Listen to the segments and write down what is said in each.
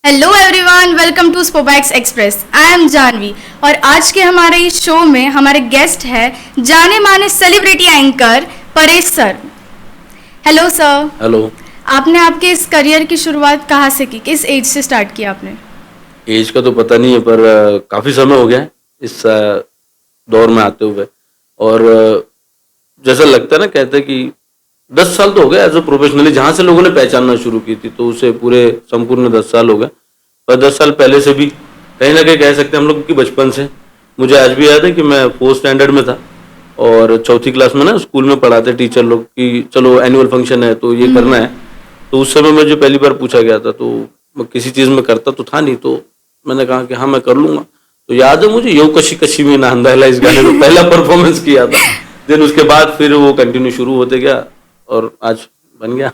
Hello everyone, welcome to Spobax Express. I am Janvi और आज के हमारे इस शो में हमारे गेस्ट है जाने माने celebrity anchor Paresh sir. Hello sir. Hello. आपने आपके इस करियर की शुरुआत कहाँ से की, किस एज से स्टार्ट किया आपने? एज का तो पता नहीं है पर काफ़ी समय हो गया है इस दौर में आते हुए। और जैसा लगता है ना, कहते हैं कि 10 साल तो हो गए एज अ प्रोफेशनली, जहाँ से लोगों ने पहचानना शुरू की थी, तो उसे पूरे संपूर्ण 10 साल हो गए। पर 10 साल पहले से भी कहीं ना कहीं कह सकते हैं हम लोग की बचपन से। मुझे आज भी याद है कि मैं 4th स्टैंडर्ड में था और चौथी क्लास में ना स्कूल में पढ़ाते टीचर लोग कि चलो एनुअल फंक्शन है तो ये करना है। तो उस समय मुझे पहली बार पूछा गया था, तो मैं किसी चीज़ में करता तो था नहीं, तो मैंने कहा कि हाँ मैं कर लूँगा। तो याद है मुझे, यो कशी कशी में नांदाला इस गाने को पहला परफॉर्मेंस किया था। देन उसके बाद फिर वो कंटिन्यू शुरू होते गया और आज बन गया।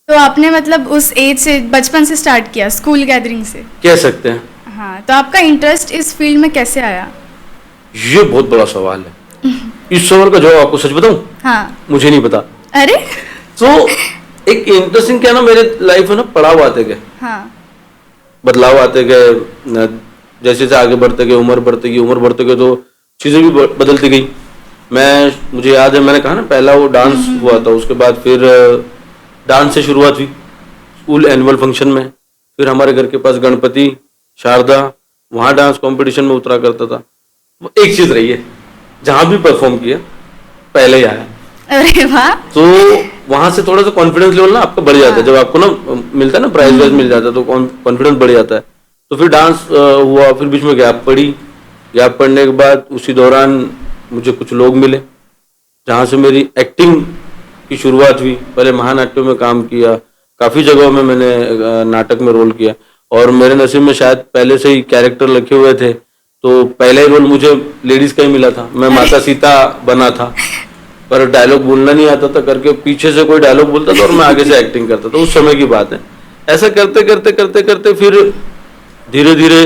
तो आपने मतलब उस एज से, बचपन से स्टार्ट किया, स्कूल गैदरिंग से? कह सकते हैं। हाँ, तो आपका इंटरेस्ट इस फील्ड में कैसे आया? ये बहुत बड़ा सवाल है। इस सवाल का जवाब आपको सच बताऊं? हाँ। मुझे नहीं पता। अरे तो एक इंटरेस्टिंग क्या ना, मेरे लाइफ में ना पड़ाव आते गए, हाँ। बदलाव आते गए। जैसे जैसे आगे बढ़ते गए, उम्र बढ़ते गए तो चीज़ें भी बदलती गई। मुझे याद है, मैंने कहा ना पहला वो डांस हुआ था, उसके बाद फिर डांस से शुरुआत हुई स्कूल एनुअल फंक्शन में। फिर हमारे घर के पास गणपति, शारदा, वहाँ डांस कंपटीशन में उतरा करता था। वो एक चीज़ रही है, जहाँ भी परफॉर्म किया पहले ही आया। अरे वाह। तो वहां से थोड़ा सा कॉन्फिडेंस लेवल ना आपका बढ़ जाता है। जब आपको ना मिलता है ना प्राइज वाइज मिल जाता है तो कॉन्फिडेंस बढ़ जाता है। तो फिर डांस हुआ, फिर बीच में गैप पड़ी। गैप पड़ने के बाद उसी दौरान मुझे कुछ लोग मिले जहाँ से मेरी एक्टिंग की शुरुआत हुई। पहले महानाट्यों में काम किया, काफ़ी जगहों में मैंने नाटक में रोल किया और मेरे नसीब में शायद पहले से ही कैरेक्टर लिखे हुए थे, तो पहला ही रोल मुझे लेडीज का ही मिला था। मैं माता सीता बना था, पर डायलॉग बोलना नहीं आता था करके पीछे से कोई डायलॉग बोलता था और मैं आगे से एक्टिंग करता था। उस समय की बात है। ऐसा करते करते करते करते फिर धीरे धीरे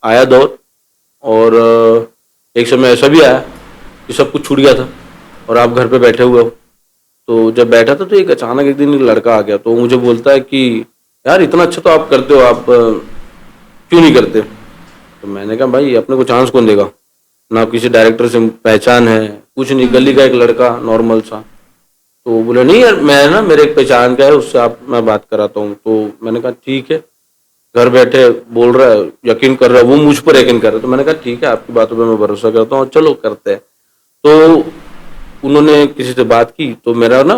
आया दौर और एक समय ऐसा भी आया कि सब कुछ छूट गया था और आप घर पे बैठे हुए हो। तो जब बैठा था तो एक अचानक एक दिन एक लड़का आ गया, तो मुझे बोलता है कि यार इतना अच्छा तो आप करते हो, आप क्यों नहीं करते? तो मैंने कहा भाई अपने को चांस कौन देगा, ना किसी डायरेक्टर से पहचान है, कुछ नहीं, गली का एक लड़का नॉर्मल सा। तो वो बोले नहीं यार, मैं ना मेरे एक पहचान का है, उससे आप मैं बात कराता हूँ। तो मैंने कहा ठीक है, घर बैठे बोल रहा है, यकीन कर रहा है, वो मुझ पर यकीन कर रहा है। तो मैंने कहा ठीक है, आपकी बातों पे मैं भरोसा करता हूँ, चलो करते हैं। तो उन्होंने किसी से बात की तो मेरा ना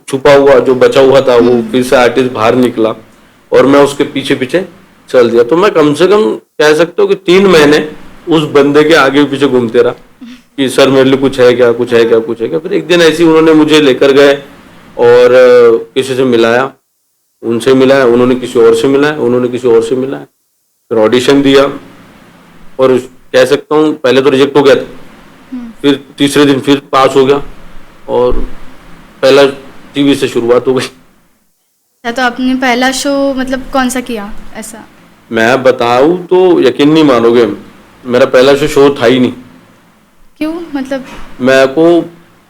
छुपा हुआ जो बचा हुआ था वो फिर से आर्टिस्ट बाहर निकला और मैं उसके पीछे पीछे चल दिया। तो मैं कम से कम कह सकता हूँ कि 3 महीने उस बंदे के आगे पीछे घूमते रहा कि सर मेरे लिए कुछ है क्या, कुछ है क्या, कुछ है क्या। फिर एक दिन ऐसे ही उन्होंने मुझे लेकर गए और किसी से मिलाया, उनसे मिलाया, उन्होंने किसी और से मिलाया, उन्होंने किसी और से मिलाया। फिर ऑडिशन दिया और कह सकता हूँ पहले तो रिजेक्ट हो गया था, फिर तीसरे दिन फिर पास हो गया और पहला टीवी से शुरुआत हो गई। अच्छा, तो आपने पहला शो मतलब कौन सा किया ऐसा? मैं बताऊँ तो यकीन नहीं मानोगे, मेरा पहला शो था ही नहीं। क्यों मतलब? मेरे को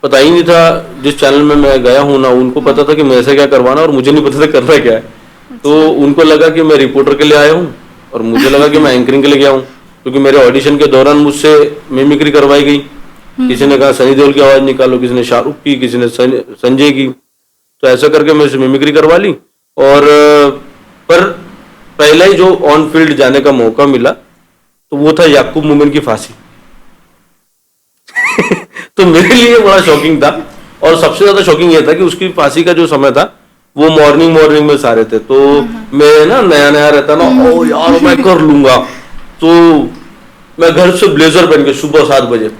पता ही नहीं था, जिस चैनल में मैं गया हूँ ना उनको पता था कि मेरे से क्या करवाना और मुझे नहीं पता था करना क्या है। तो उनको लगा कि मैं रिपोर्टर के लिए आया हूँ और मुझे लगा कि मैं एंकरिंग के लिए गया हूँ, क्योंकि मेरे ऑडिशन के दौरान मुझसे मिमिक्री करवाई गई। किसी ने कहा सनी देओल की आवाज़ निकालो, किसी ने शाहरुख की, किसी ने संजय की। तो ऐसा करके मेरे से मिमिक्री करवा ली और पर पहला ही जो ऑन फील्ड जाने का मौका मिला तो वो था याकूब मोमेन की फांसी। तो मेरे लिए बड़ा शॉकिंग था और सबसे ज्यादा शॉकिंग ये था कि उसकी फांसी का जो समय था वो मॉर्निंग में सारे थे। तो मैं ना नया नया रहता ना, ओ यार मैं कर लूंगा। तो मैं घर से ब्लेजर पहन के सुबह 7 बजे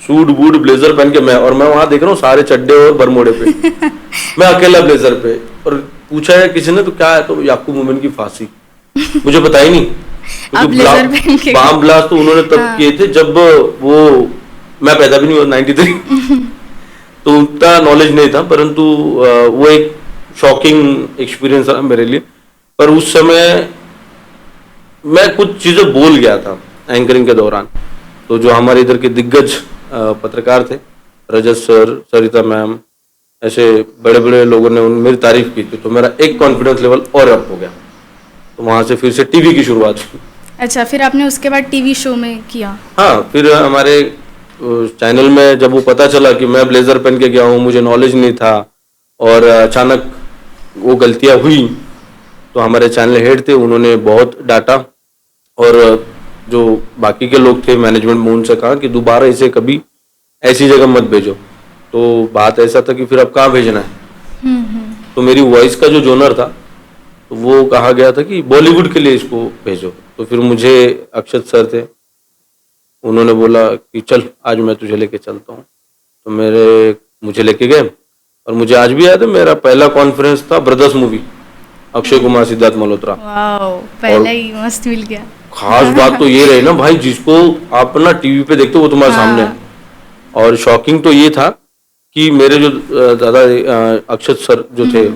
सूट बूट ब्लेजर पहन के मैं वहां देख रहा हूँ सारे चड्डे और बरमोड़े पे, मैं अकेला ब्लेजर पे। और पूछा है किसी ने तो क्या है, तो याकूब मोमेन की फांसी। मुझे पता ही नहीं, क्योंकि बम ब्लास्ट तो उन्होंने तब किए थे जब वो मैं पैदा भी नहीं हुआ, 93। तो उतना नॉलेज नहीं था, परंतु वो एक शॉकिंग एक्सपीरियंस रहा मेरे लिए। पर उस समय मैं कुछ चीज़ें बोल गया था एंकरिंग के दौरान। तो जो हमारे इधर के दिग्गज पत्रकार थे, रजत सर, सरिता मैम, ऐसे बड़े बड़े लोगों ने मेरी तारीफ की थी, तो मेरा एक कॉन्फिडेंस लेवल और अप हो गया। तो वहां से फिर से टीवी की शुरुआत हुई। अच्छा, फिर आपने उसके बाद टीवी शो में किया? हाँ, फिर हमारे चैनल में जब वो पता चला कि मैं ब्लेजर पहन के गया हूँ, मुझे नॉलेज नहीं था और अचानक वो गलतियां हुई, तो हमारे चैनल हेड थे, उन्होंने बहुत डांटा और जो बाकी के लोग थे मैनेजमेंट में, उनसे कहा कि दोबारा इसे कभी ऐसी जगह मत भेजो। तो बात ऐसा था कि फिर अब कहाँ भेजना है। तो मेरी वॉइस का जो जोनर था, तो वो कहा गया था कि बॉलीवुड के लिए इसको भेजो। तो फिर मुझे अक्षत सर थे, उन्होंने बोला कि चल आज मैं तुझे लेके चलता हूँ। तो मुझे लेके गए और मुझे आज भी याद है, मेरा पहला कॉन्फ्रेंस था brothers movie, Akshay Kumar Siddharth Malhotra. Wow, पहले ही मस्त मिल गया। खास बात तो ये रही ना भाई, जिसको आप ना टीवी पे देखते हो वो तुम्हारे सामने है। और शॉकिंग तो ये था कि मेरे जो दादा अक्षत सर जो थे,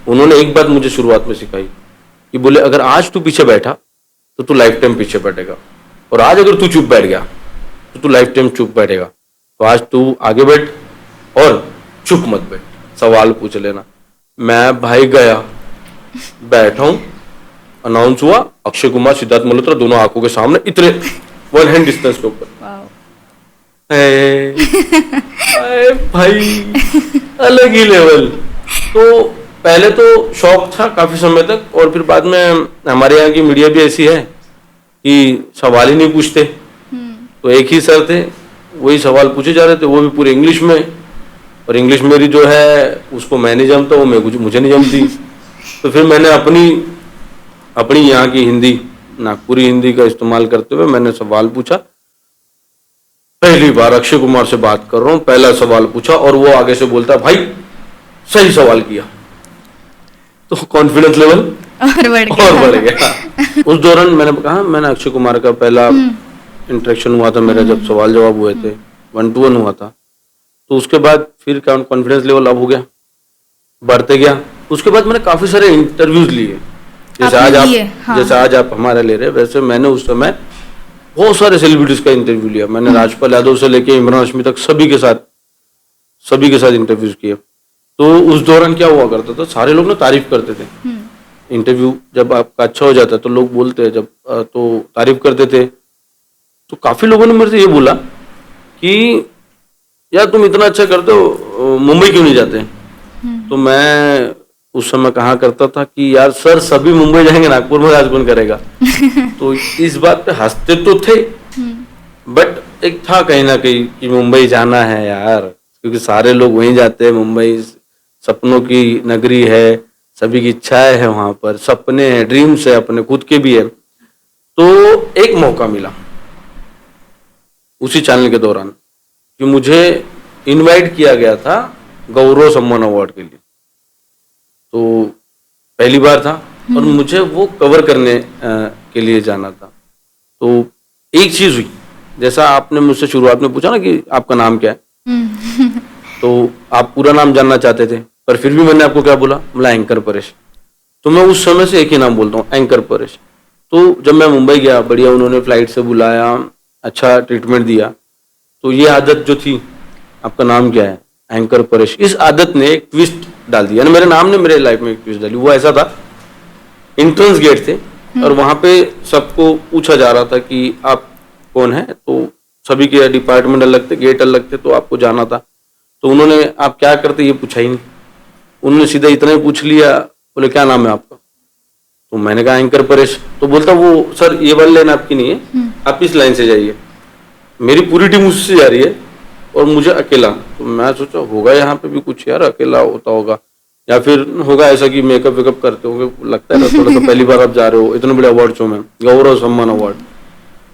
उन्होंने एक बात मुझे शुरुआत में सिखाई कि बोले अगर आज तू पीछे बैठा तो तू लाइफ टाइम पीछे बैठेगा, और आज अगर तू चुप बैठ गया तो तू लाइफ टाइम चुप बैठेगा। तो आज तू आगे बैठ और चुप मत बैठ, सवाल पूछ लेना। मैं भाई गया, बैठा हूं, अनाउंस हुआ अक्षय कुमार सिद्धार्थ मल्होत्रा दोनों आंखों के सामने, इतने 1 हैंड डिस्टेंस के ऊपर। भाई अलग ही लेवल। तो पहले तो शौक था काफी समय तक, और फिर बाद में हमारे यहाँ की मीडिया भी ऐसी है कि सवाल ही नहीं पूछते। तो एक ही सर थे, वही सवाल पूछे जा रहे थे, वो भी पूरे इंग्लिश में, और इंग्लिश मेरी जो है उसको मैं नहीं जमता, वो मुझे नहीं जमती। तो फिर मैंने अपनी यहाँ की हिंदी, नागपुरी हिंदी का इस्तेमाल करते हुए मैंने सवाल पूछा। पहली बार अक्षय कुमार से बात कर रहा हूँ, पहला सवाल पूछा और वो आगे से बोलता भाई सही सवाल किया। तो कॉन्फिडेंस लेवल और बढ़ गया। उस दौरान मैंने कहा, मैंने अक्षय कुमार का पहला इंटरेक्शन हुआ था मेरा, जब सवाल जवाब हुए थे, 1-to-1 हुआ था। तो उसके बाद फिर कॉन्फिडेंस लेवल अब हो गया, बढ़ते गया। उसके बाद मैंने काफी सारे इंटरव्यूज लिए, जैसे आज आप हमारा ले रहे हैं, वैसे मैंने उस समय बहुत सारे सेलिब्रिटीज का इंटरव्यू लिया। मैंने राजपाल यादव से लेके इमरान हाशमी तक सभी के साथ इंटरव्यूज किए। तो उस दौरान क्या हुआ करता था, सारे लोग ना तारीफ करते थे। इंटरव्यू जब आपका अच्छा हो जाता है तो लोग बोलते हैं, जब तो तारीफ करते थे। तो काफी लोगों ने मेरे से ये बोला कि यार तुम इतना अच्छा करते हो, मुंबई क्यों नहीं जाते। तो मैं उस समय कहा करता था कि यार सर सभी मुंबई जाएंगे, नागपुर में राज कौन करेगा। तो इस बात पे हंसते तो थे, बट एक था कहीं ना कहीं कि मुंबई जाना है यार, क्योंकि सारे लोग वहीं जाते हैं। मुंबई सपनों की नगरी है, सभी की इच्छाएं है, वहां पर सपने हैं, ड्रीम्स है, अपने खुद के भी है। तो एक मौका मिला उसी चैनल के दौरान कि मुझे इनवाइट किया गया था गौरव सम्मान अवार्ड के लिए। तो पहली बार था और मुझे वो कवर करने के लिए जाना था। तो एक चीज हुई, जैसा आपने मुझसे शुरुआत में पूछा ना कि आपका नाम क्या है, तो आप पूरा नाम जानना चाहते थे, पर फिर भी मैंने आपको क्या बोला एंकर परेश। तो मैं उस समय से एक ही नाम बोलता हूँ, एंकर परेश। तो जब मैं मुंबई गया, बढ़िया उन्होंने फ्लाइट से बुलाया, अच्छा ट्रीटमेंट दिया। तो ये आदत जो थी, आपका नाम क्या है, एंकर परेश, इस आदत ने एक ट्विस्ट डाल दिया, मेरे नाम ने मेरे लाइफ में एक ट्विस्ट डाली। वो ऐसा था, एंट्रेंस गेट थे और वहां पे सबको पूछा जा रहा था कि आप कौन है। तो सभी के डिपार्टमेंट अलग थे, गेट अलग थे, तो आपको जाना था। तो उन्होंने आप क्या करते ये पूछा ही नहीं, उन्होंने सीधा इतना ही पूछ लिया, बोले क्या नाम है आपका। तो मैंने कहा एंकर परेश। तो बोलता वो सर ये वाली लाइन आपकी नहीं है, आप इस लाइन से जाइए। मेरी पूरी टीम उससे जा रही है और मुझे अकेला। तो मैं सोचा होगा यहाँ पे भी कुछ यार, अकेला होता होगा, या फिर होगा ऐसा कि मेकअप वेकअप करते होंगे, लगता है ना थोड़ा सा पहली बार आप जा रहे हो इतने बड़े अवार्ड शो में, गौरव सम्मान अवार्ड।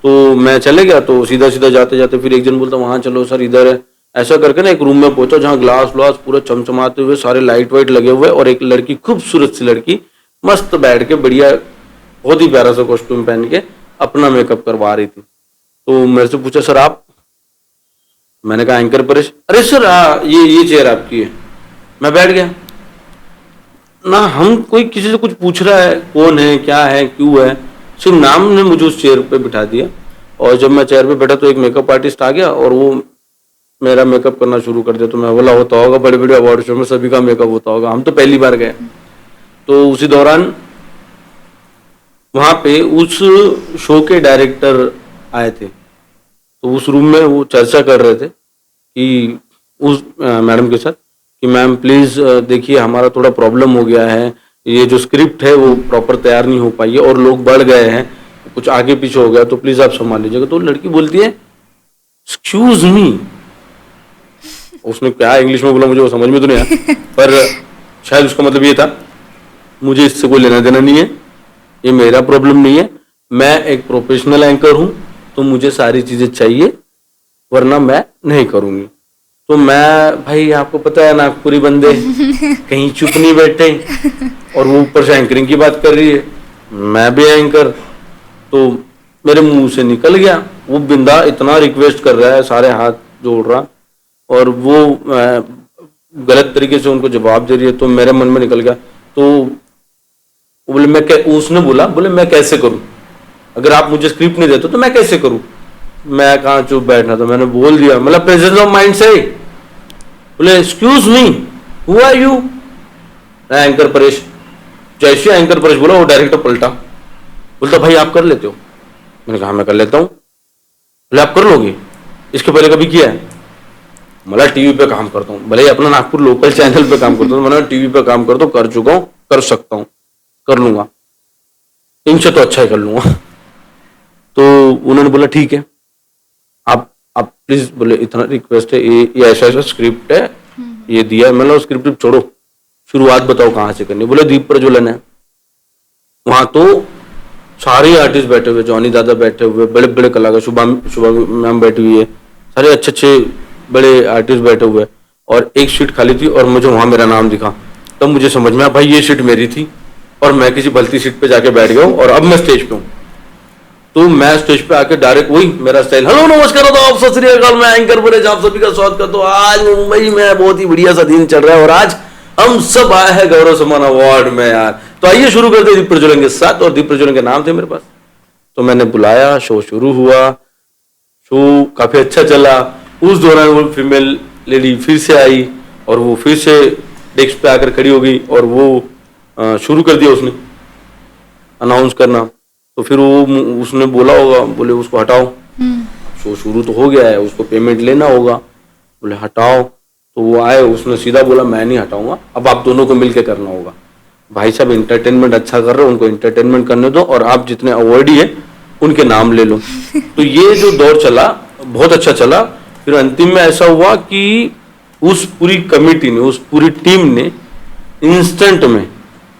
तो मैं चले गया, तो सीधा सीधा जाते जाते फिर एक जन बोलता वहां चलो सर इधर है, ऐसा करके ना एक रूम में पहुंचा जहाँ ग्लास व्लास पूरा चमचमाते हुए, सारे लाइट वाइट लगे हुए, और एक लड़की, खूबसूरत सी लड़की, मस्त बैठ के बढ़िया बहुत ही प्यारा सा कॉस्ट्यूम पहन के अपना मेकअप करवा रही थी। तो मेरे से पूछा सर आप, मैंने कहा एंकर परेश। अरे सर ये चेयर आपकी है। मैं बैठ गया ना, हम कोई किसी से कुछ पूछ रहा है कौन है क्या है क्यों है, सिर्फ नाम ने मुझे उस चेयर पे बिठा दिया। और जब मैं चेयर पे बैठा तो एक मेकअप आर्टिस्ट आ गया और वो मेरा मेकअप करना शुरू कर दिया। तो मैं बोला होता होगा, बड़े बड़े अवार्ड शो में सभी का मेकअप होता होगा, हम तो पहली बार गए। तो उसी दौरान वहां पे उस शो के डायरेक्टर आए थे, तो उस रूम में वो चर्चा कर रहे थे कि उस मैडम के साथ कि मैम प्लीज देखिए हमारा थोड़ा प्रॉब्लम हो गया है, ये जो स्क्रिप्ट है वो प्रॉपर तैयार नहीं हो पाई है और लोग बढ़ गए हैं, कुछ आगे पीछे हो गया, तो प्लीज आप संभाल लीजिएगा। तो लड़की बोलती है एक्सक्यूज मी, उसने क्या इंग्लिश में बोला मुझे वो समझ में तो नहीं आया, पर शायद उसका मतलब ये था मुझे इससे कोई लेना देना नहीं है, ये मेरा प्रॉब्लम नहीं है, मैं एक प्रोफेशनल एंकर हूं, तो मुझे सारी चीजें चाहिए वरना मैं नहीं करूंगी। तो मैं भाई आपको पता है नागपुरी बंदे कहीं चुप नहीं बैठे, और वो ऊपर से एंकरिंग की बात कर रही है, मैं भी एंकर, तो मेरे मुंह से निकल गया। वो बिंदा इतना रिक्वेस्ट कर रहा है, सारे हाथ जोड़ रहा, और वो गलत तरीके से उनको जवाब दे रही है, तो मेरे मन में निकल गया। तो बोले उसने बोला बोले मैं कैसे करूं, अगर आप मुझे स्क्रिप्ट नहीं देते तो मैं कैसे करूं। मैं कहाँ चुप बैठना, तो मैंने बोल दिया, मतलब प्रेजेंस ऑफ माइंड से बोले excuse me who are you, anchor Paresh. जैसे एंकर परेश बोला वो डायरेक्टर पलटा, बोलता भाई आप कर लेते हो। मैंने कहा मैं कर लेता हूँ। बोले आप कर लोगे, इसके पहले कभी किया है? मतलब टीवी पे काम करता हूँ, भले ही अपना नागपुर लोकल चैनल पे काम करता हूँ, मैंने टीवी पे काम करता हूँ, कर चुका हूँ, कर सकता हूँ, कर लूंगा, इनसे तो अच्छा ही कर लूंगा। तो उन्होंने बोला ठीक है, आप प्लीज, बोले इतना रिक्वेस्ट है, ये ऐसा ऐसा स्क्रिप्ट है, ये दिया है। मतलब स्क्रिप्ट छोड़ो, शुरुआत बताओ कहाँ से करनी। बोले दीप प्रज्वलन है। वहां तो सारे आर्टिस्ट बैठे हुए, जॉनी दादा बैठे हुए, बड़े बड़े कलाकार, शुभम मैम बैठी हुई है, सारे अच्छे अच्छे बड़े आर्टिस्ट बैठे हुए, और एक सीट खाली थी और मुझे वहां मेरा नाम दिखा। तब मुझे समझ में आया भाई ये सीट मेरी थी, और मैं किसी भलती सीट पे जाके बैठ गया हूँ, और अब मैं स्टेज पे हूँ। तो मैं स्टेज पे आके डायरेक्ट वही मेरा स्टाइल, हेलो नमस्कार आप सत श्री अकाल, मैं एंकर परेश आप सभी का स्वागत करता हूँ। आज मुंबई में बहुत ही बढ़िया सा दिन चल रहा है, और आज हम सब आए हैं गौरव सम्मान अवार्ड में यार। तो आइए शुरू करते हैं दीप प्रज्वलन के साथ, और दीप प्रज्वलन के नाम थे मेरे पास। तो मैंने बुलाया, शो शुरू हुआ, शो काफी अच्छा चला। उस दौरान वो फीमेल लेडी फिर से आई, और वो फिर से डेस्क पे आकर खड़ी हो गई, और वो शुरू कर दिया उसने अनाउंस करना। तो फिर वो उसने बोला होगा, बोले उसको हटाओ, शो शुरू तो हो गया है, उसको पेमेंट लेना होगा, बोले हटाओ। तो वो आए, उसने सीधा बोला मैं नहीं हटाऊंगा, अब आप दोनों को मिलकर करना होगा। भाई साहब इंटरटेनमेंट अच्छा कर रहे हो, उनको इंटरटेनमेंट करने दो, और आप जितने अवार्डी है उनके नाम ले लो। तो ये जो दौर चला बहुत अच्छा चला। फिर अंतिम में ऐसा हुआ कि उस पूरी कमेटी ने, उस पूरी टीम ने इंस्टेंट में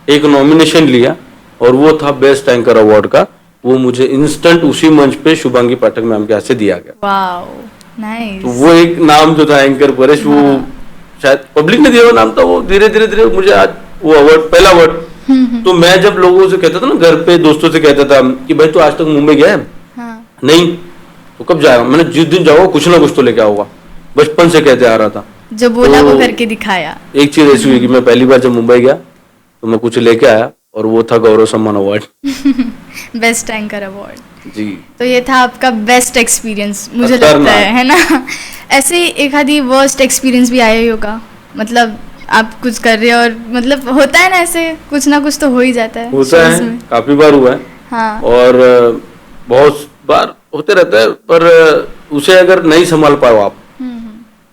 एक नॉमिनेशन लिया, और वो था बेस्ट एंकर अवार्ड का। वो मुझे इंस्टेंट उसी मंच पे शुभांगी पाठक मैम के हाथ से दिया गया। Wow nice. तो वो एक नाम जो था एंकर परेश, वो शायद पब्लिक ने दिया हुआ नाम था, वो धीरे धीरे धीरे मुझे आज वो अवार्ड, पहला अवार्ड। तो मैं जब लोगों से कहता था ना, घर पे दोस्तों से कहता था कि भाई तू आज तक मुंबई गया है? हाँ। नहीं, तो कब जाएगा? मैंने जिस दिन जाओगा कुछ ना कुछ तो लेके आओगा, बचपन से कहते आ रहा था। जो बोला तो वो करके दिखाया। एक चीज ऐसी हुई कि मैं पहली बार जब मुंबई गया तो मैं कुछ लेके आया, और वो था Gaurav Samman award. Best anchor award. जी। तो ये था आपका बेस्ट एक्सपीरियंस, मुझे खतरनाक। लगता है ना। ऐसे ही एक आधी वर्स्ट एक्सपीरियंस भी आया ही होगा, मतलब आप कुछ कर रहे हो और मतलब होता है ना, ऐसे कुछ ना कुछ तो हो ही जाता है होता shows है, में। काफी बार हुआ है। हाँ। और बहुत बार होते रहता है, पर उसे अगर नहीं संभाल पाओ आप,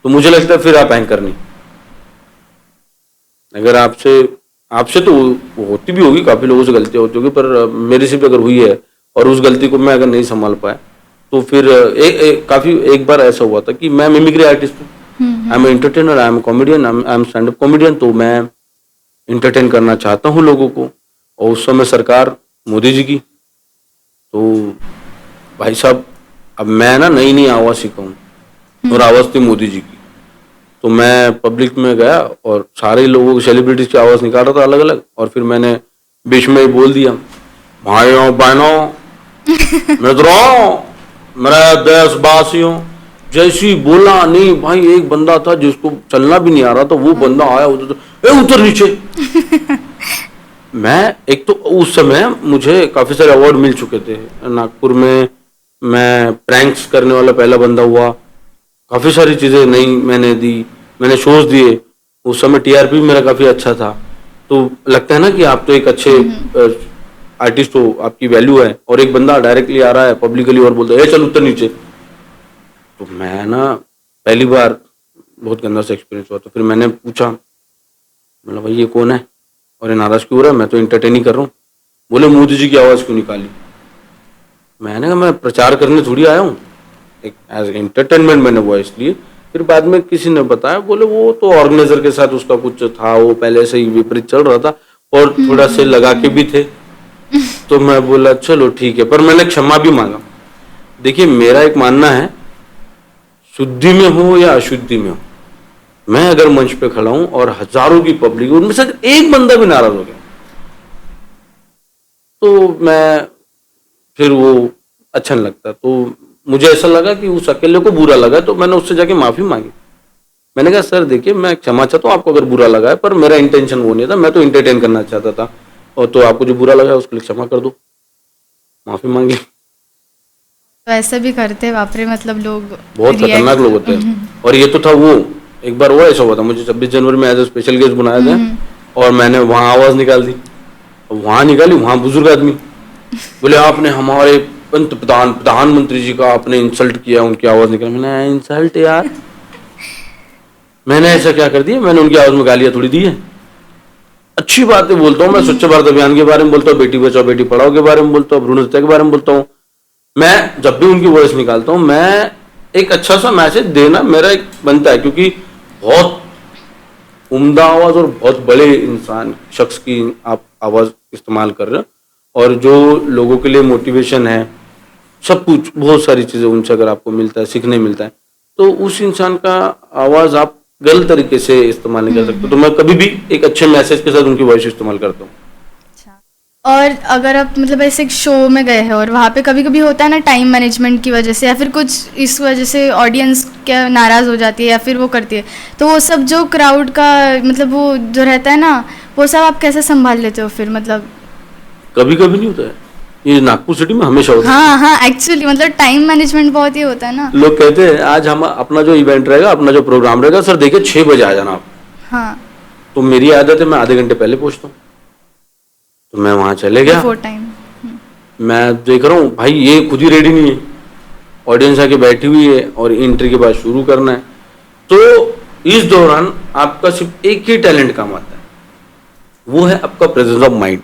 तो मुझे लगता है फिर आप एंकर नहीं। अगर आपसे तो होती भी होगी, काफी लोगों से गलतियां होती होगी, पर मेरे से भी अगर हुई है और उस गलती को मैं अगर नहीं संभाल पाया, तो फिर एक बार ऐसा हुआ था कि मैं मिमिक्री आर्टिस्ट हूँ, I am entertainer, I am comedian, I am stand up comedian. तो मैं एंटरटेन करना चाहता हूँ लोगों को, और उस समय सरकार मोदी जी की। तो भाई साहब अब मैं ना नई नई आवाज सीखा हूँ, और आवाज थी मोदी जी की। तो मैं पब्लिक में गया और सारे लोगों को, सेलिब्रिटीज की आवाज निकाल रहा था अलग अलग, और फिर मैंने बीच में ही बोल दिया, भाइयों बहनों मित्रों मेरे देशवासियों। जैसी बोला, नहीं भाई एक बंदा था जिसको चलना भी नहीं आ रहा था, वो बंदा आया उतर नीचे। मैं एक तो उस समय मुझे काफी सारे अवार्ड मिल चुके थे नागपुर में, मैं प्रैंक्स करने वाला पहला बंदा हुआ, काफ़ी सारी चीज़ें नई मैंने दी, मैंने शोज दिए। उस समय टीआरपी मेरा काफ़ी अच्छा था। तो लगता है ना कि आप तो एक अच्छे आर्टिस्ट हो, आपकी वैल्यू है, और एक बंदा डायरेक्टली आ रहा है पब्लिकली और बोलता है ए चल उतर नीचे। तो मैं ना पहली बार बहुत गंदा सा एक्सपीरियंस हुआ। तो फिर मैंने पूछा, मतलब भाई ये कौन है और ये नाराज क्यों हो रहा है, मैं तो इंटरटेन ही कर रहा हूँ। बोले मोदी जी की आवाज़ क्यों निकाली। मैंने कहा मैं प्रचार करने थोड़ी आया हूँ, एक एज एंटरटेनमेंट मैंने वॉइस लिए। फिर बाद में किसी ने बताया, बोले वो तो ऑर्गेनाइजर के साथ उसका कुछ था, वो पहले से ही विपरीत चल रहा था और थोड़ा से लगा के भी थे। तो मैं बोला चलो ठीक है, पर मैंने क्षमा भी मांगा। देखिए मेरा एक मानना है, शुद्धि में हो या अशुद्धि में हो, मैं अगर मंच पे खड़ा हूं और हजारों की पब्लिक, उनमें से अगर एक बंदा भी नाराज हो गया तो मैं फिर वो अच्छा नहीं लगता। तो मुझे ऐसा लगा कि उस अकेले को बुरा लगा, तो मैंने उससे जाके माफी मांगी। मैंने कहा सर देखिए मैं क्षमा चाहता हूँ आपको अगर बुरा लगा है, पर मेरा इंटेंशन वो नहीं था, मैं तो इंटरटेन करना चाहता था, और तो आपको जो बुरा लगा है उसके लिए क्षमा कर दो। माफी मांगी। तो ऐसा भी करते बाप रे, मतलब लोग बहुत खतरनाक लोग होते हैं। और ये तो था वो, एक बार वो ऐसा हुआ था, मुझे 26 जनवरी में एज ए स्पेशल गेस्ट बनाया था और मैंने वहां आवाज निकाल दी। वहां निकाली, वहां बुजुर्ग आदमी बोले आपने हमारे प्रधानमंत्री जी का आपने इंसल्ट किया, उनकी आवाज निकाली। मैंने इंसल्ट यार, मैंने ऐसा क्या कर दिया, मैंने उनकी आवाज में गालियां थोड़ी दी है। अच्छी बातें बोलता हूँ मैं, स्वच्छ भारत अभियान के बारे में बोलता हूँ, बेटी बचाओ बेटी पढ़ाओ के बारे में बोलता हूँ, भ्रूण हत्या के बारे में बोलता हूँ। मैं जब भी उनकी वॉइस निकालता हूँ, मैं एक अच्छा सा मैसेज देना मेरा एक बनता है, क्योंकि बहुत उम्दा आवाज और बहुत बड़े इंसान शख्स की आप आवाज इस्तेमाल कर रहे हो, और जो लोगों के लिए मोटिवेशन है, सब कुछ बहुत सारी चीजें उनसे अगर आपको मिलता है, सीखने मिलता है, तो उस इंसान का आवाज आप गलत तरीके से इस्तेमाल नहीं कर सकते। तो मैं कभी भी एक अच्छे मैसेज के साथ उनकी वॉइस इस्तेमाल करता हूँ। और अगर आप मतलब ऐसे एक शो में गए हैं और वहाँ पे कभी कभी होता है ना टाइम मैनेजमेंट की वजह से या फिर कुछ इस वजह से ऑडियंस क्या नाराज़ हो जाती है या फिर वो करती है, तो वो सब जो क्राउड का मतलब वो जो रहता है ना, वो सब आप कैसे संभाल लेते हो फिर मतलब? कभी कभी नहीं होता है, ये नागपुर सिटी में हमेशा होता है। हाँ हाँ, एक्चुअली मतलब टाइम मैनेजमेंट बहुत ही होता है ना। लोग कहते हैं आज हम अपना जो इवेंट रहेगा, अपना जो प्रोग्राम रहेगा, सर देखिए 6 बजे आ जाना आप। हाँ, तो मेरी आदत है मैं आधे घंटे पहले पहुंचता हूँ। तो मैं वहां चले गया, बिफोर टाइम। मैं देख रहा हूँ भाई ये खुद ही रेडी नहीं है, ऑडियंस आके बैठी हुई है और एंट्री के बाद शुरू करना है। तो इस दौरान आपका सिर्फ एक ही टैलेंट काम आता है, वो है आपका प्रेजेंस ऑफ माइंड।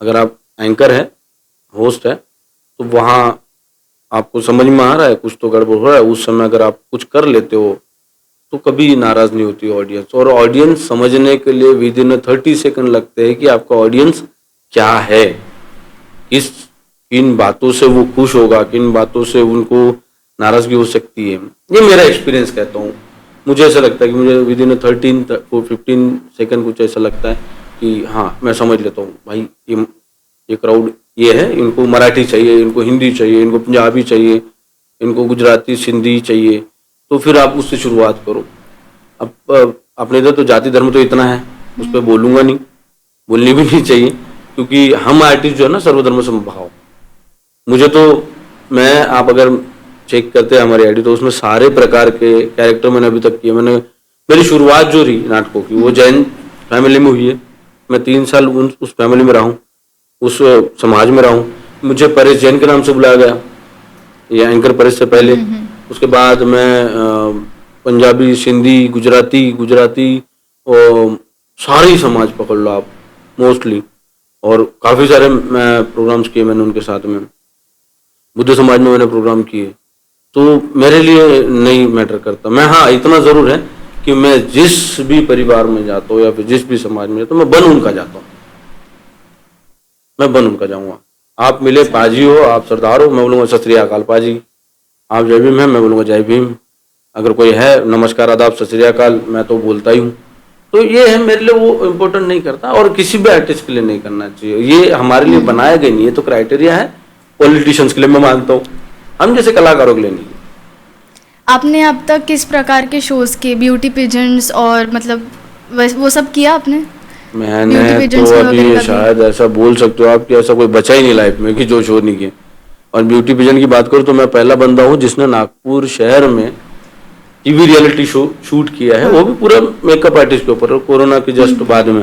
अगर आप एंकर है, होस्ट है, तो वहां आपको समझ में आ रहा है कुछ तो गड़बड़ हो रहा है, उस समय अगर आप कुछ कर लेते हो तो कभी नाराज नहीं होती ऑडियंस। और ऑडियंस समझने के लिए विद इन 30 सेकंड लगते हैं कि आपका ऑडियंस क्या है, किन बातों से वो खुश होगा, किन बातों से उनको नाराजगी हो सकती है। ये मेरा एक्सपीरियंस कहता हूँ। मुझे ऐसा लगता है कि मुझे विद इन 15 सेकंड कुछ ऐसा लगता है कि हाँ मैं समझ लेता हूँ भाई ये क्राउड ये है, इनको मराठी चाहिए, इनको हिंदी चाहिए, इनको पंजाबी चाहिए, इनको गुजराती सिंधी चाहिए। तो फिर आप उससे शुरुआत करो। अब अपने इधर तो जाति धर्म तो इतना है, उस पर बोलूंगा नहीं, बोलनी भी नहीं चाहिए, क्योंकि हम आर्टिस्ट जो है ना सर्वधर्म समभाव। मुझे तो आप अगर चेक करते हैं हमारी आईडी, तो उसमें सारे प्रकार के कैरेक्टर मैंने अभी तक किए। मेरी शुरुआत जो रही नाटकों की वो जैन फैमिली में हुई है। मैं 3 साल उस फैमिली में रहा हूँ, उस समाज में रहा हूँ। मुझे परेश जैन के नाम से बुलाया गया, या एंकर परेश से पहले। उसके बाद मैं पंजाबी, सिंधी, गुजराती और सारी समाज पकड़ लो आप मोस्टली, और काफ़ी सारे मैं प्रोग्राम्स किए मैंने उनके साथ में। बुद्ध समाज में मैंने प्रोग्राम किए, तो मेरे लिए नहीं मैटर करता। मैं हाँ इतना ज़रूर है कि मैं जिस भी परिवार में जाता हूँ या फिर जिस भी समाज में जाता हूँ, मैं बन उनका जाता हूँ, मैं बन उनका जाऊँगा। आप मिले पाजी हो, आप सरदार हो, मैं बोलूँगा सत श्री अकाल पाजी। आप जय भीम है, मैं बोलूँगा जय भीम। अगर कोई है नमस्कार आदाब सत श्री अकाल, मैं तो बोलता ही हूँ। तो ये है मेरे लिए, वो इम्पोर्टेंट नहीं करता, और किसी भी आर्टिस्ट के लिए नहीं करना चाहिए। ये हमारे लिए बनाया गया नहीं है, तो क्राइटेरिया है पॉलिटिशियंस के लिए, मैं मानता हूँ, हम जैसे कलाकारों के लिए नहीं। आपने अब तक किस प्रकार के शोज किए, ब्यूटी पिजेंट्स और मतलब वो सब किया आपने? मैंने तो अभी शायद ऐसा बोल सकते हो आप कि ऐसा कोई बचा ही नहीं लाइफ में कि जो शो नहीं किए। और ब्यूटी पिजन की बात करूँ तो मैं पहला बंदा हूँ जिसने नागपुर शहर में टीवी रियलिटी शो शूट किया है, वो भी पूरा मेकअप आर्टिस्ट के ऊपर, कोरोना के जस्ट बाद में।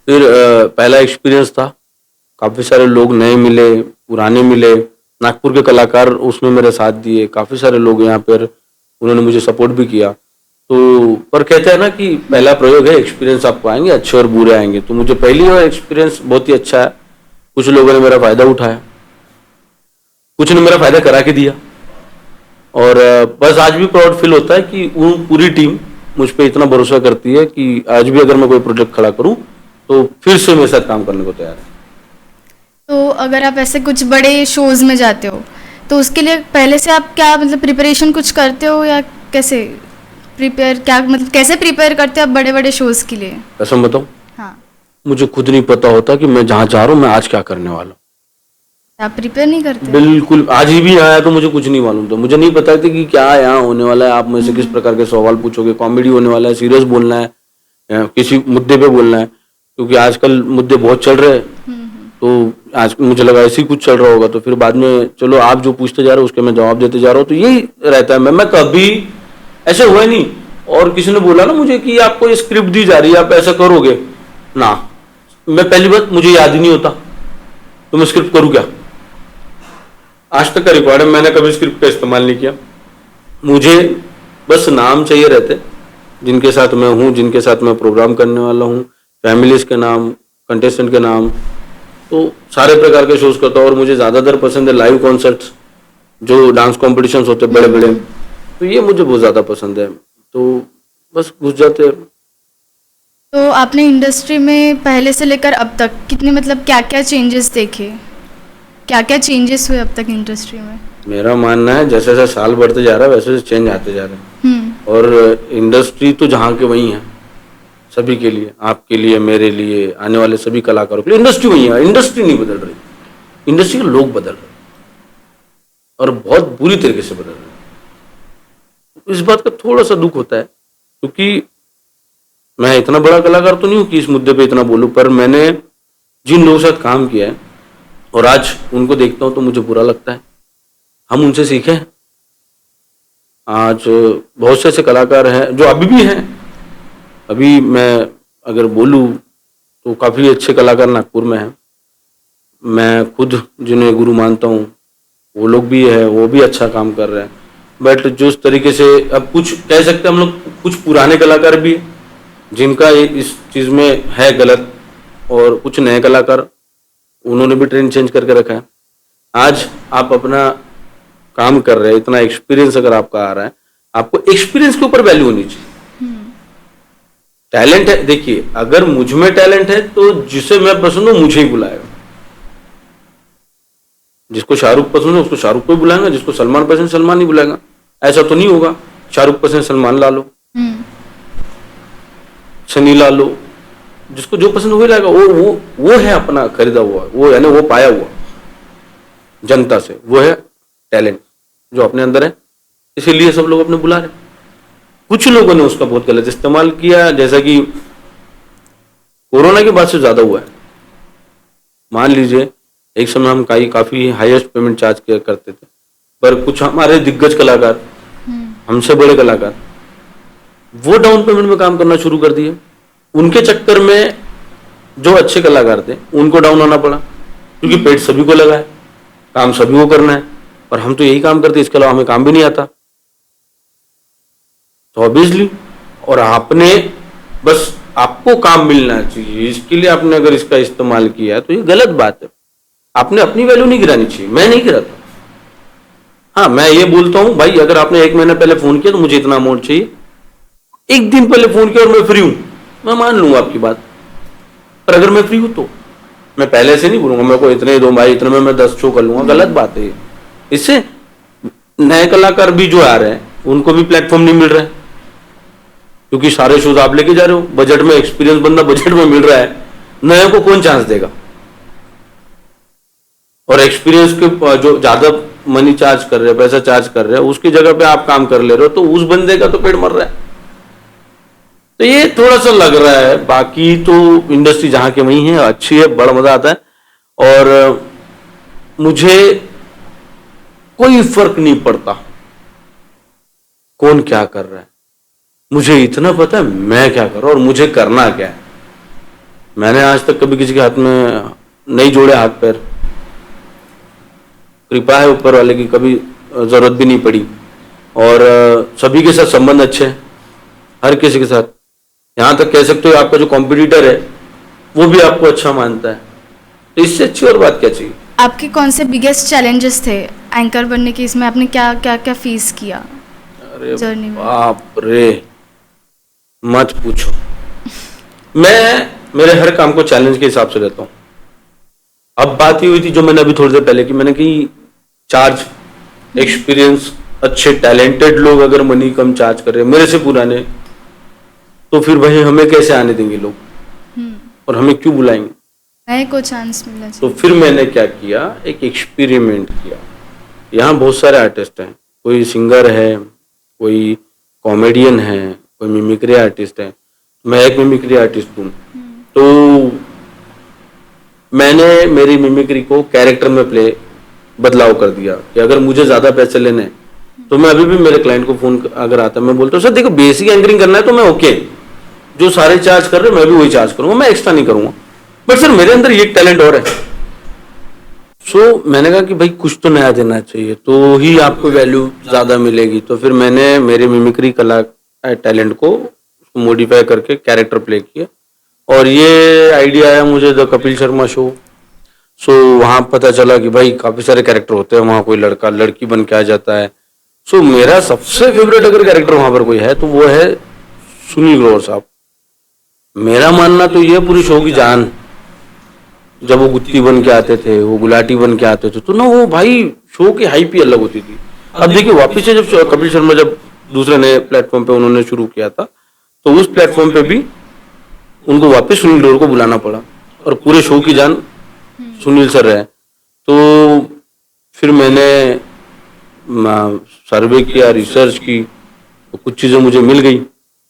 फिर पहला एक्सपीरियंस था, काफी सारे लोग नए मिले, पुराने मिले, नागपुर के कलाकार उसमें मेरे साथ दिए, काफी सारे लोग यहाँ पर उन्होंने मुझे सपोर्ट भी किया। तो पर कहते हैं ना कि पहला प्रयोग है, एक्सपीरियंस आपको आएंगे, अच्छे और बुरे आएंगे। तो मुझे पहली बार एक्सपीरियंस बहुत ही अच्छा है। कुछ लोगों ने मेरा फायदा उठाया, कुछ ने मेरा फायदा करा के दिया, और बस आज भी प्राउड फील होता है कि वो पूरी टीम मुझ पे इतना भरोसा करती है कि आज भी अगर मैं कोई प्रोजेक्ट खड़ा करूं तो फिर से मेरे साथ काम करने को तैयार है। तो अगर आप ऐसे कुछ बड़े शोज में जाते हो तो उसके लिए पहले से आप क्या मतलब प्रिपरेशन कुछ करते हो, या कैसे प्रिपेयर, क्या मतलब कैसे प्रिपेयर करते हो आप बड़े बड़े शोज के लिए? कसम बताऊं, हाँ, मुझे खुद नहीं पता होता कि मैं जहां जा रहा हूं मैं आज क्या करने वाला हूं। आप प्रिपेयर नहीं करते? बिल्कुल, आज ही भी आया तो मुझे कुछ नहीं मालूम था, मुझे नहीं पता था कि क्या यहाँ होने वाला है। आप मुझे से किस प्रकार के सवाल पूछोगे, कॉमेडी होने वाला है, सीरियस बोलना है, किसी मुद्दे पे बोलना है, क्योंकि आजकल मुद्दे बहुत चल रहे हैं। तो आज मुझे लगा ऐसे ही कुछ चल रहा होगा, तो फिर बाद में चलो आप जो पूछते जा रहे हो उसके मैं जवाब देते जा रहा हूँ, तो यही रहता है। मैं कभी ऐसे हुआ नहीं। और किसी ने बोला ना मुझे कि आपको ये स्क्रिप्ट दी जा रही है, आप ऐसा करोगे ना, मैं पहली बात मुझे याद ही नहीं होता, तो मैं स्क्रिप्ट करूँ क्या? आज तक का रिकॉर्ड है, मैंने कभी स्क्रिप्ट का इस्तेमाल नहीं किया। मुझे बस नाम चाहिए रहते जिनके साथ मैं हूँ, जिनके साथ मैं प्रोग्राम करने वाला हूँ, फैमिलीज के नाम, कंटेस्टेंट के नाम। तो सारे प्रकार के शोज करता हूँ, और मुझे ज़्यादातर पसंद है लाइव कॉन्सर्ट्स, जो डांस कॉम्पिटिशन्स होते हैं बड़े बड़े, तो ये मुझे बहुत ज़्यादा पसंद है। तो बस घुस जाते हैं। तो आपने इंडस्ट्री में पहले से लेकर अब तक कितने मतलब क्या क्या चेंजेस देखे, क्या क्या चेंजेस हुए अब तक इंडस्ट्री में? मेरा मानना है जैसे जैसे साल बढ़ते जा रहा है वैसे वैसे चेंज आते जा रहे हैं, और इंडस्ट्री तो जहाँ के वही है, सभी के लिए, आपके लिए, मेरे लिए, आने वाले सभी कलाकारों के लिए इंडस्ट्री वही है। इंडस्ट्री नहीं बदल रही, इंडस्ट्री के लोग बदल रहे हैं, और बहुत बुरी तरीके से बदल रहे हैं। इस बात का थोड़ा सा दुख होता है, क्योंकि मैं इतना बड़ा कलाकार तो नहीं हूँ कि इस मुद्दे पे इतना बोलूँ, पर मैंने जिन लोगों के साथ काम किया है और आज उनको देखता हूँ तो मुझे बुरा लगता है। हम उनसे सीखें। आज बहुत से ऐसे कलाकार हैं जो अभी भी हैं, अभी मैं अगर बोलूँ तो काफ़ी अच्छे कलाकार नागपुर में हैं। मैं खुद जिन्हें गुरु मानता हूँ वो लोग भी है, वो भी अच्छा काम कर रहे हैं। बट जो उस तरीके से अब कुछ कह सकते हैं हम लोग, कुछ पुराने कलाकार भी हैं जिनका इस चीज़ में है गलत, और कुछ नए कलाकार उन्होंने भी ट्रेंड चेंज करके रखा है। आज आप अपना काम कर रहे हैं, इतना एक्सपीरियंस अगर आपका आ रहा है, आपको एक्सपीरियंस के ऊपर वैल्यू होनी चाहिए। टैलेंट है, देखिए अगर मुझ में टैलेंट है तो जिसे मैं पसंद हूं मुझे ही बुलाएगा। जिसको शाहरुख पसंद है उसको शाहरुख को ही बुलाएगा, जिसको सलमान पसंद सलमान ही बुलाएगा। ऐसा तो नहीं होगा शाहरुख पसंद सलमान ला लो, सनी ला लो, जिसको जो पसंद वही लाएगा। वो है अपना खरीदा हुआ, वो है ना, वो पाया हुआ जनता से, वो है टैलेंट जो अपने अंदर है, इसीलिए सब लोग अपने बुला रहे। कुछ लोगों ने उसका बहुत गलत इस्तेमाल किया, जैसा कि कोरोना के बाद से ज्यादा हुआ है। मान लीजिए एक समय हम काफी हाईएस्ट पेमेंट चार्ज किया करते थे, पर कुछ हमारे दिग्गज कलाकार, हमसे बड़े कलाकार, वो डाउन पेमेंट में काम करना शुरू कर दिए। उनके चक्कर में जो अच्छे कलाकार थे उनको डाउन होना पड़ा, क्योंकि पेट सभी को लगा है, काम सभी को करना है, और हम तो यही काम करते, इसके अलावा हमें काम भी नहीं आता। तो ऑब्वियसली, और आपने बस आपको काम मिलना चाहिए, इसके लिए आपने अगर इसका इस्तेमाल किया तो ये गलत बात है। आपने अपनी वैल्यू नहीं गिरानी चाहिए, मैं नहीं गिराता। हाँ, मैं ये बोलता हूं भाई, अगर आपने 1 महीना पहले फोन किया तो मुझे इतना अमाउंट चाहिए, 1 दिन पहले फोन किया और मैं फ्री हूं, मैं मान लूंगा आपकी बात। पर अगर मैं फ्री हूं तो मैं पहले से नहीं बोलूंगा मेरे को इतने दो भाई, इतने में मैं 10 शो कर लूंगा, गलत बात है। इससे नए कलाकार भी जो आ रहे हैं उनको भी प्लेटफॉर्म नहीं मिल रहा है, क्योंकि सारे शोज आप लेके जा रहे हो, बजट में एक्सपीरियंस बंदा बजट में मिल रहा है, नए को कौन चांस देगा? और एक्सपीरियंस के जो ज्यादा मनी चार्ज कर रहे हैं, पैसा चार्ज कर रहे हैं, उसकी जगह पे आप काम कर ले रहे हो, तो उस बंदे का तो पेट मर रहा है। तो ये थोड़ा सा लग रहा है, बाकी तो इंडस्ट्री जहां के वही है, अच्छी है, बड़ा मजा आता है, और मुझे कोई फर्क नहीं पड़ता, कौन क्या कर रहा है, मुझे इतना पता है मैं क्या कर रहा हूँ और मुझे करना क्या है। मैंने आज तक कभी किसी के हाथ में नहीं जोड़े हाथ पैर, कृपा है ऊपर वाले की, कभी जरूरत भी नहीं पड़ी। और सभी के साथ संबंध अच्छे हैं, हर किसी के साथ। यहाँ तक कह सकते हो आपका जो कॉम्पिटिटर है वो भी आपको अच्छा मानता है, तो इससे अच्छी और बात क्या चाहिए। आपके कौन से बिगेस्ट चैलेंजेस थे एंकर बनने के, इसमें आपने क्या क्या क्या फेस किया अरे जर्नी में? बाप रे, मत पूछो। मैं मेरे हर काम को चैलेंज के हिसाब से लेता हूँ। अब बात ही हुई थी जो मैंने अभी थोड़ी देर पहले की, मैंने कही चार्ज, एक्सपीरियंस, अच्छे टैलेंटेड लोग अगर मनी कम चार्ज कर रहे हैं मेरे से पुराने, तो फिर भाई हमें कैसे आने देंगे लोग, और हमें क्यों बुलाएंगे। नए को चांस मिलना तो चाहिए। फिर मैंने क्या किया, एक एक्सपेरिमेंट किया। यहाँ बहुत सारे आर्टिस्ट हैं, कोई सिंगर है, कोई कॉमेडियन है, कोई मिमिक्री आर्टिस्ट है, मैं एक मिमिक्री आर्टिस्ट हूँ। तो मैंने मेरी मिमिक्री को कैरेक्टर में बदलाव कर दिया कि अगर मुझे ज्यादा पैसे लेने हैं तो मैं अभी भी मेरे क्लाइंट को फोन अगर आता है मैं बोलता हूँ सर देखो बेसिक एंकरिंग करना है तो मैं ओके, जो सारे चार्ज कर रहे हैं मैं भी वही चार्ज करूंगा, मैं एक्स्ट्रा नहीं करूंगा, बट सर मेरे अंदर ये टैलेंट और है। सो मैंने कहा कि भाई कुछ तो नया देना चाहिए तो ही आपको वैल्यू ज्यादा मिलेगी। तो फिर मैंने मेरे मिमिक्री कला टैलेंट को मॉडिफाई करके कैरेक्टर प्ले किया, और ये आइडिया आया मुझे द कपिल शर्मा शो। सो वहां पता चला कि भाई काफी सारे कैरेक्टर होते हैं, वहां कोई लड़का लड़की बन के आ जाता है। सो मेरा सबसे फेवरेट अगर कैरेक्टर वहां पर कोई है तो वो है सुनील ग्रोवर साहब। मेरा मानना तो ये पूरी शो की जान, जब वो गुत्ती बन के आते थे, वो गुलाटी बन के आते थे, तो ना वो भाई शो की हाइप ही अलग होती थी। अब देखिए वापिस से जब कपिल शर्मा जब दूसरे नए प्लेटफॉर्म पे उन्होंने शुरू किया था, तो उस प्लेटफॉर्म पे भी उनको वापस सुनील ग्रोवर को बुलाना पड़ा, और पूरे शो की जान सुनील सर है। तो फिर मैंने सर्वे किया, रिसर्च की, तो कुछ चीजें मुझे मिल गई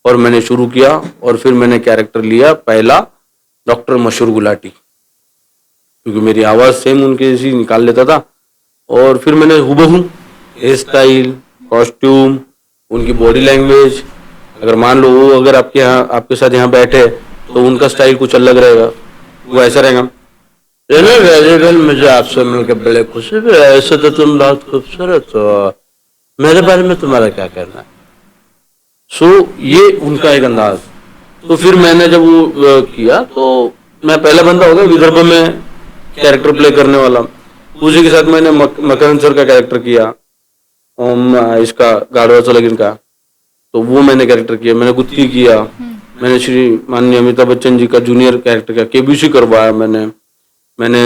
और मैंने शुरू किया, और फिर मैंने कैरेक्टर लिया पहला डॉक्टर मशहूर गुलाटी, क्योंकि मेरी आवाज सेम उनके जैसी निकाल लेता था। और फिर मैंने हुबहू हेयर स्टाइल, कॉस्ट्यूम, उनकी बॉडी लैंग्वेज, अगर मान लो वो अगर आपके साथ यहाँ बैठे तो उनका स्टाइल कुछ अलग रहेगा, वो ऐसा रहेगा, मुझे आपसे मिलकर बड़े खुशी हुई, ऐसे तो तुम बहुत खूबसूरत हो, मेरे बारे में तुम्हारा क्या कहना है। सो ये उनका एक अंदाज। तो फिर मैंने जब वो किया तो मैं पहला बंदा हो गया विदर्भ में कैरेक्टर प्ले करने वाला। उसी के साथ मैंने मकरंद सर का कैरेक्टर किया, इसका गाढ़वा चलगिन का, तो वो मैंने कैरेक्टर किया। मैंने गुत्ती किया, मैंने श्री माननीय अमिताभ बच्चन जी का जूनियर कैरेक्टर किया, केबीसी करवाया मैंने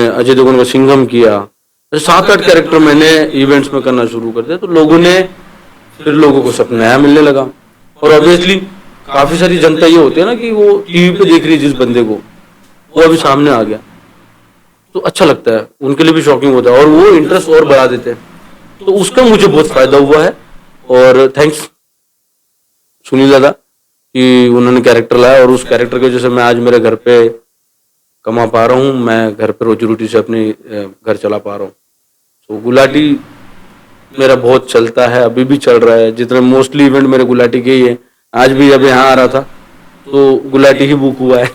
अजय देवगन का सिंघम किया। 7-8 कैरेक्टर मैंने इवेंट्स में करना शुरू कर दिया। तो लोगों को सब नया मिलने लगा, और ऑब्वियसली काफी सारी जनता ये होती है ना कि वो टीवी पे देख रही है जिस बंदे को, वो अभी सामने आ गया तो अच्छा लगता है, उनके लिए भी शॉकिंग होता है और वो इंटरेस्ट और बढ़ा देते हैं। तो उसका मुझे बहुत फायदा हुआ है, और थैंक्स सुनील दादा कि उन्होंने कैरेक्टर लाया, और उस कैरेक्टर की वजह से मैं आज मेरे घर पे कमा पा रहा हूँ, मैं घर पे रोजी रोटी से अपने घर चला पा रहा हूँ। तो गुलाटी मेरा बहुत चलता है, अभी भी चल रहा है। जितने मोस्टली इवेंट मेरे गुलाटी के ही है, आज भी जब यहाँ आ रहा था तो गुलाटी ही बुक हुआ है।